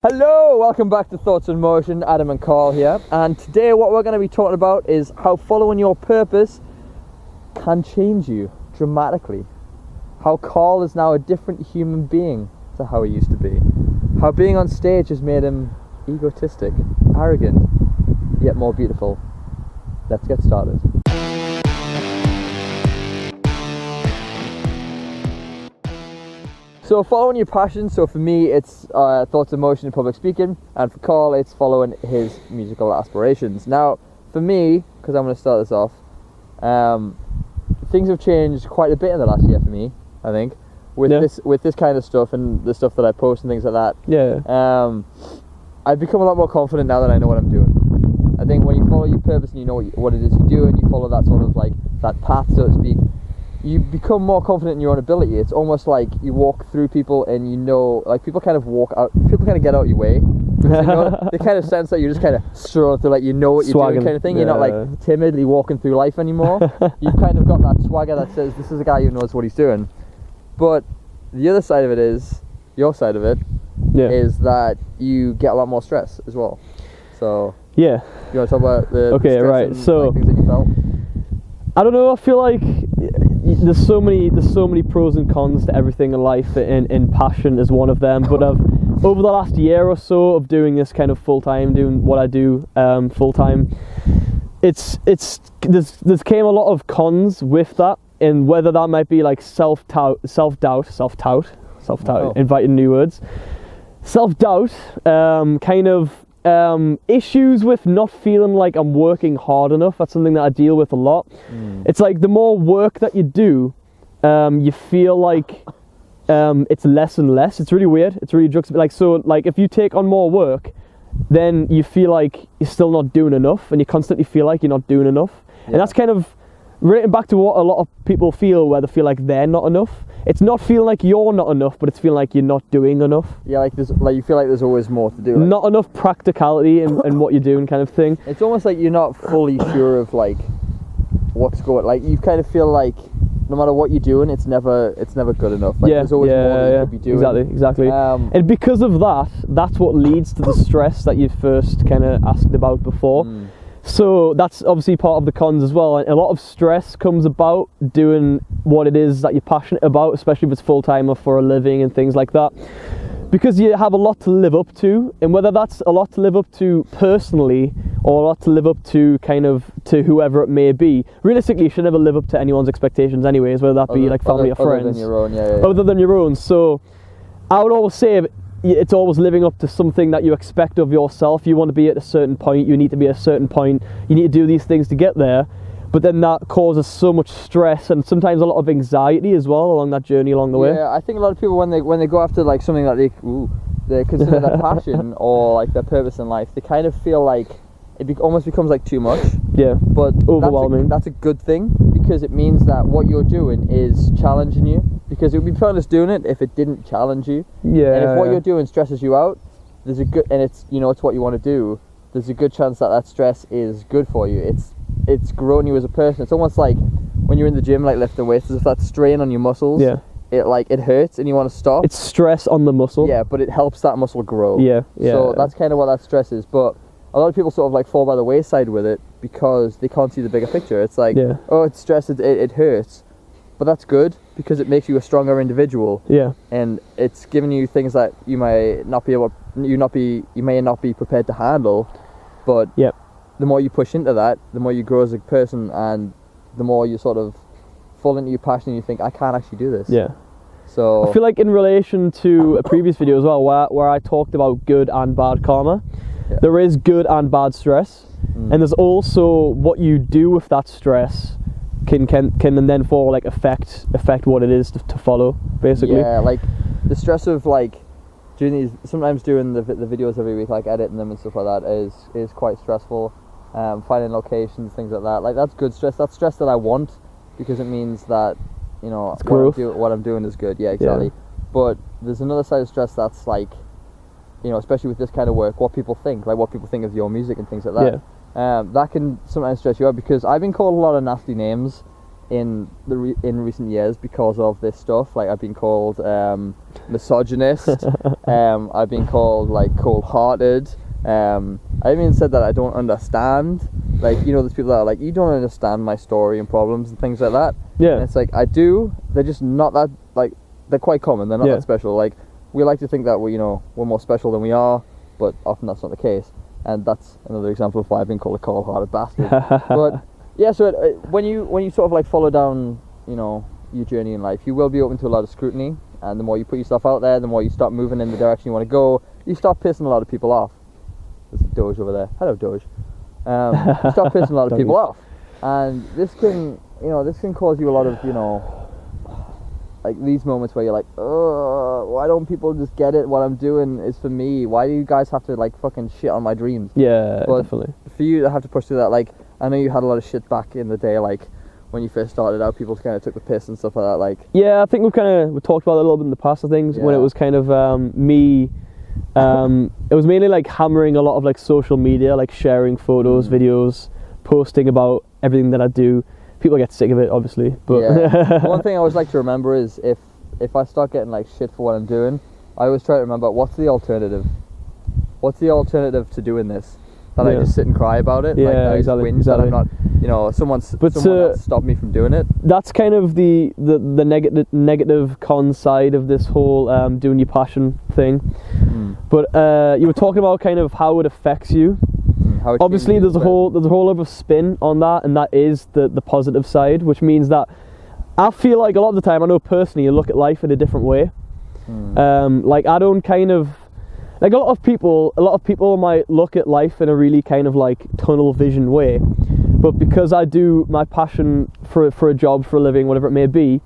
Hello, welcome back to Thoughts in Motion. Adam and Carl here, and today what we're going to be talking about is how following your purpose can change you dramatically. How Carl is now a different human being to how he used to be. How being on stage has made him egotistic, arrogant, yet more beautiful. Let's get started. So following your passion, so for me it's thoughts in motion and public speaking, and for Carl it's following his musical aspirations. Now for me, because I'm going to start this off, things have changed quite a bit in the last year for me, I think, with this kind of stuff and the stuff that I post and things like that. I've become a lot more confident now that I know what I'm doing. I think when you follow your purpose and you know what it is you do and you follow that sort of like that path, so to speak, you become more confident in your own ability. It's almost like you walk through people and you know, like people kind of get out your way. They kind of sense that you're just kind of strolling through, like you know what you're doing kind of thing. You're not like timidly walking through life anymore. You've kind of got that swagger that says this is a guy who knows what he's doing. But the other side of it is, your side of it, is that you get a lot more stress as well. So you want to talk about the stress and, so like, things that you felt? I don't know, I feel like there's so many pros and cons to everything in life, and passion is one of them. But over the last year or so of doing this kind of full-time, doing what I do full-time, there's came a lot of cons with that, and whether that might be like self-doubt, inviting new words, self-doubt, issues with not feeling like I'm working hard enough. That's something that I deal with a lot. It's like the more work that you do, you feel like it's less and less. It's really weird. It's really like, so like if you take on more work, then you feel like you're still not doing enough, and you constantly feel like you're not doing enough. And that's kind of relating back to what a lot of people feel, where they feel like they're not enough. It's not feeling like you're not enough, but it's feeling like you're not doing enough. Yeah, like you feel like there's always more to do. Like. Not enough practicality in what you're doing, kind of thing. It's almost like you're not fully sure of like what's going. Like you kind of feel like no matter what you're doing, it's never good enough. Like, there's always more that you could be doing. Exactly. And because of that, that's what leads to the stress that you first kind of asked about before. So that's obviously part of the cons as well. And a lot of stress comes about doing what it is that you're passionate about, especially if it's full-time or for a living and things like that. Because you have a lot to live up to, and whether that's a lot to live up to personally or a lot to live up to kind of to whoever it may be. Realistically, you should never live up to anyone's expectations anyways, whether that be like family or friends. Other than your own, Other than your own. So I would always say it's always living up to something that you expect of yourself. You want to be at a certain point, you need to be at a certain point, you need to do these things to get there, but then that causes so much stress and sometimes a lot of anxiety as well along that journey along the way. Yeah, I think a lot of people when they go after like something that they consider their passion or like their purpose in life, they kind of feel like it almost becomes like too much. But overwhelming. That's a good thing, because it means that what you're doing is challenging you. Because it would be pointless doing it if it didn't challenge you. And if what you're doing stresses you out, and it's it's what you want to do, there's a good chance that stress is good for you. It's growing you as a person. It's almost like when you're in the gym, like lifting weights, there's that strain on your muscles. It hurts and you want to stop. It's stress on the muscle. But it helps that muscle grow. So that's kind of what that stress is. But a lot of people sort of like fall by the wayside with it because they can't see the bigger picture. It's like, oh, it's stress, it hurts. But that's good because it makes you a stronger individual. And it's giving you things that you may not be prepared to handle. But the more you push into that, the more you grow as a person, and the more you sort of fall into your passion and you think, I can't actually do this. So I feel like in relation to a previous video as well, where I talked about good and bad karma, there is good and bad stress, and there's also what you do with that stress can then for like affect what it is to follow, basically. Like the stress of like sometimes doing the videos every week, like editing them and stuff like that is quite stressful. Finding locations, things like that, like that's good stress. That's stress that I want, because it means that what I'm doing is good. But there's another side of stress that's like, especially with this kind of work, what people think of your music and things like that. That can sometimes stress you out, because I've been called a lot of nasty names in recent years because of this stuff. Like I've been called misogynist. I've been called like cold-hearted. I even said that I don't understand. Like, you know, there's people that are like, you don't understand my story and problems and things like that. Yeah. And it's like, I do. They're just not that, like, they're quite common. They're not that special. Like, we like to think that we're more special than we are, but often that's not the case. And that's another example of why I've been called a cold-hearted bastard. But yeah, so when you sort of like follow down, you know, your journey in life, you will be open to a lot of scrutiny. And the more you put yourself out there, the more you start moving in the direction you want to go, you start pissing a lot of people off. There's a Doge over there. Hello, Doge. You start pissing a lot of people off, and this can cause you a lot of, you know, like these moments where you're like, oh, why don't people just get it? What I'm doing is for me. Why do you guys have to like fucking shit on my dreams? Yeah, but definitely. For you to have to push through that, like, I know you had a lot of shit back in the day, like when you first started out, people kind of took the piss and stuff like that. Like, yeah, I think we talked about it a little bit in the past. I think when it was kind of me. It was mainly like hammering a lot of like social media, like sharing photos, videos, posting about everything that I do. People get sick of it, obviously. But one thing I always like to remember is if I start getting like shit for what I'm doing, I always try to remember, what's the alternative? What's the alternative to doing this? That I just sit and cry about it? Yeah, like, I exactly. Whinge that I'm not, you know, someone else stopped me from doing it. That's kind of the negative con side of this whole doing your passion thing. But you were talking about kind of how it affects you. Obviously, there's a whole other spin on that, and that is the positive side, which means that I feel like a lot of the time, I know personally, you look at life in a different way. Like I don't kind of. Like a lot of people might look at life in a really kind of like tunnel vision way, but because I do my passion for a job, for a living, whatever it may be,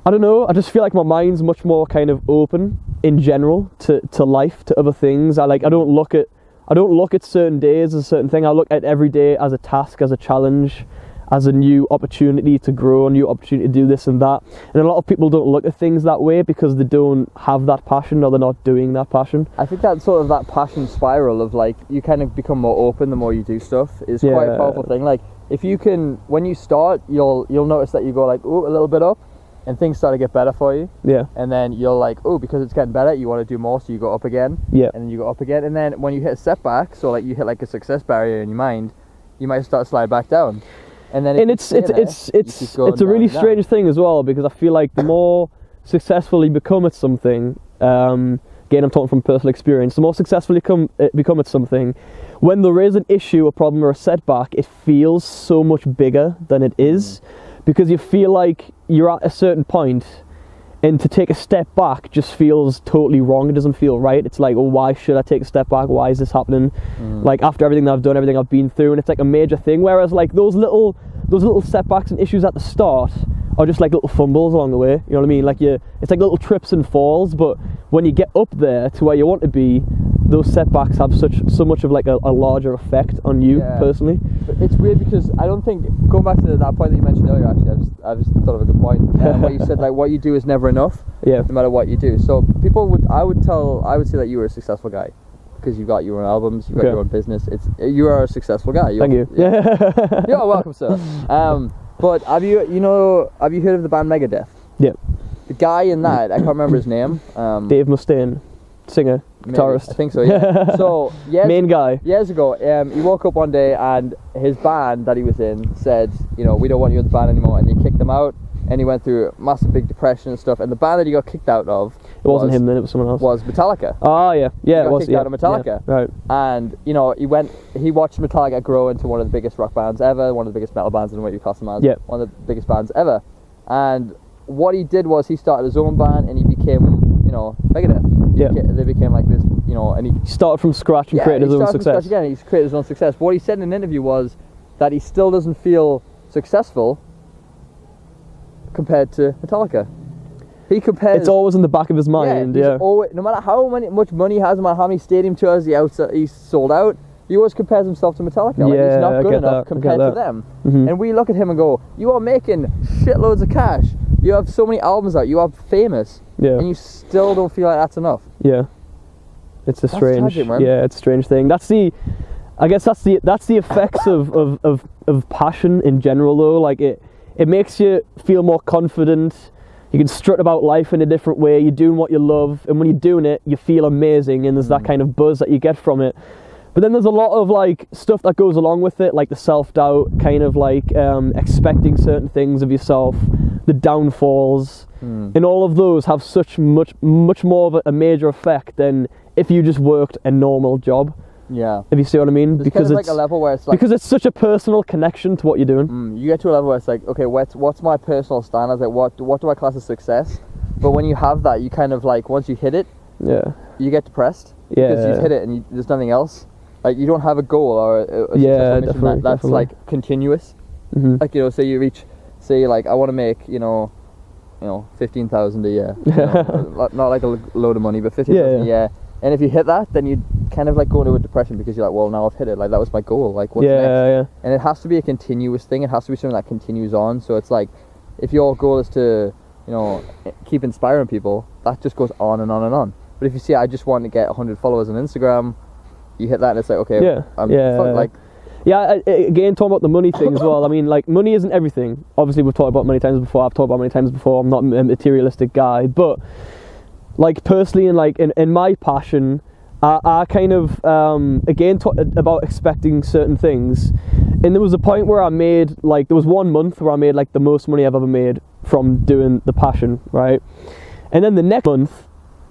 I don't know, I just feel like my mind's much more kind of open in general to life, to other things. I don't look at certain days as a certain thing. I look at every day as a task, as a challenge, as a new opportunity to grow, a new opportunity to do this and that. And a lot of people don't look at things that way because they don't have that passion, or they're not doing that passion. I think that sort of that passion spiral of like, you kind of become more open the more you do stuff is quite a powerful thing. Like if you can, when you start, you'll notice that you go like, ooh, a little bit up, and things start to get better for you. Yeah. And then you're like, oh, because it's getting better, you want to do more, so you go up again. Yeah. And then you go up again, and then when you hit a setback, so like you hit like a success barrier in your mind, you might start to slide back down. And then it's a really strange thing as well, because I feel like the more successful you become at something, again I'm talking from personal experience, the more successful you become at something, when there is an issue, a problem or a setback, it feels so much bigger than it is, because you feel like you're at a certain point, and to take a step back just feels totally wrong. It doesn't feel right. It's like, oh, why should I take a step back? Why is this happening? Like after everything that I've done, everything I've been through, and it's like a major thing. Whereas like those little setbacks and issues at the start are just like little fumbles along the way. You know what I mean? Like it's like little trips and falls. But when you get up there to where you want to be, those setbacks have so much of like a larger effect on you personally. But it's weird because I don't think, going back to that point that you mentioned earlier, actually, I just thought of a good point. Where you said like what you do is never enough. Yeah. No matter what you do. So I would say that you were a successul guy, because you've got your own albums, you've got your own business. You are a successful guy. Thank you. Yeah. You're welcome, sir. But have you heard of the band Megadeth? Yeah. The guy in that, I can't remember his name. Dave Mustaine, singer, guitarist. Maybe. I think so, yeah. So main guy. Years ago, he woke up one day and his band that he was in said, you know, we don't want you in the band anymore, and they kicked him out. And he went through a massive big depression and stuff. And the band that he got kicked out of, it wasn't him then, it was someone else. Was Metallica. Oh yeah, yeah, he got kicked out of Metallica. Yeah, right. And you know, he watched Metallica grow into one of the biggest rock bands ever, one of the biggest metal bands, in what you class them as, one of the biggest bands ever. And what he did was he started his own band, and he became, you know, Megadeth. Yeah. They became like this, you know, and he started from scratch and created his own success. Again, he's created his own success. But what he said in an interview was that he still doesn't feel successful compared to Metallica. He compares. It's always in the back of his mind. Yeah. Always, no matter how much money he has, no matter how many stadium tours he's sold out, he always compares himself to Metallica. Like he's not good enough compared to them. And we look at him and go, "You are making shitloads of cash. You have so many albums out. You are famous, and you still don't feel like that's enough." Yeah. It's it's a strange thing. That's the effects of passion in general though. Like it makes you feel more confident. You can strut about life in a different way. You're doing what you love, and when you're doing it, you feel amazing, and there's that kind of buzz that you get from it. But then there's a lot of like stuff that goes along with it, like the self-doubt, kind of like expecting certain things of yourself, the downfalls, and all of those have much more of a major effect than if you just worked a normal job. Yeah. If you see what I mean? There's because kind of it's like a level where it's like, because it's such a personal connection to what you're doing. You get to a level where it's like, okay, what's my personal standards? Like, what do I class as success? But when you have that, you kind of like, once you hit it, you get depressed because you've hit it and there's nothing else. Like, you don't have a goal or a successful mission that's like continuous. Like, you know, say you reach, say like, I want to make, you know, 15,000 a year. You know, not like a load of money, but 15,000 a year. And if you hit that, then you kind of like go into a depression because you're like, well, now I've hit it. Like, that was my goal. Like, what's next? And it has to be a continuous thing. It has to be something that continues on. So it's like, if your goal is to, you know, keep inspiring people, that just goes on and on and on. But if you see, I just want to get 100 followers on Instagram, you hit that and it's like, okay, again, talking about the money thing as well. I mean, like, money isn't everything. Obviously, we've talked about many times before. I've talked about many times before. I'm not a materialistic guy, but like personally, and like in my passion, I kind of again talk about expecting certain things. And there was a point where I made like, there was 1 month where I made like the most money I've ever made from doing the passion, right? And then the next month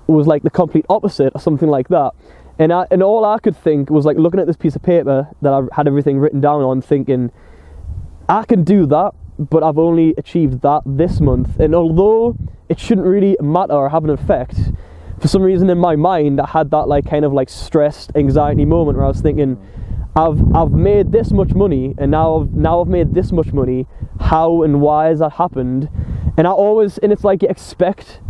was like the complete opposite or something like that. And all I could think was like looking at this piece of paper that I had everything written down on, thinking, I can do that, but I've only achieved that this month. And although it shouldn't really matter or have an effect, for some reason in my mind I had that like kind of like stressed anxiety moment where I was thinking, I've made this much money, and now I've made this much money. How and why has that happened? And it's like you expect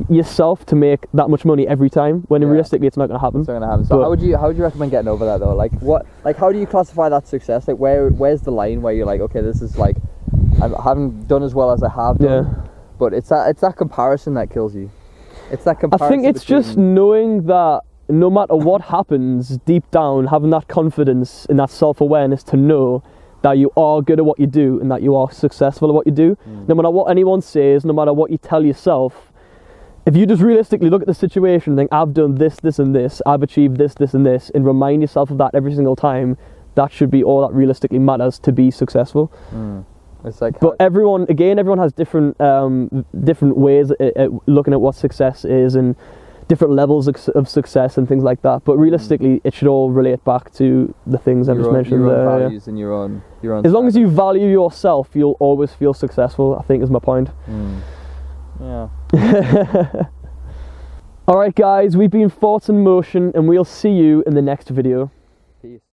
yourself to make that much money every time, when realistically it's not going to happen. It's not going to happen. So how would you recommend getting over that though? Like, how do you classify that success? Like, where's the line where you're like, okay, this is like, I haven't done as well as I have done, but it's that comparison that kills you. It's that comparison. I think it's just knowing that no matter what happens, deep down, having that confidence and that self-awareness to know that you are good at what you do and that you are successful at what you do. No matter what anyone says, no matter what you tell yourself, if you just realistically look at the situation and think, I've done this, this and this, I've achieved this, this and this, and remind yourself of that every single time, that should be all that realistically matters to be successful. It's like, but everyone has different ways at looking at what success is, and different levels of success and things like that. But realistically, it should all relate back to the things I've just mentioned. Your own values and your own. As long as you value yourself, you'll always feel successful, I think, is my point. Yeah. Alright guys, we've been Thoughts in Motion, and we'll see you in the next video. Peace.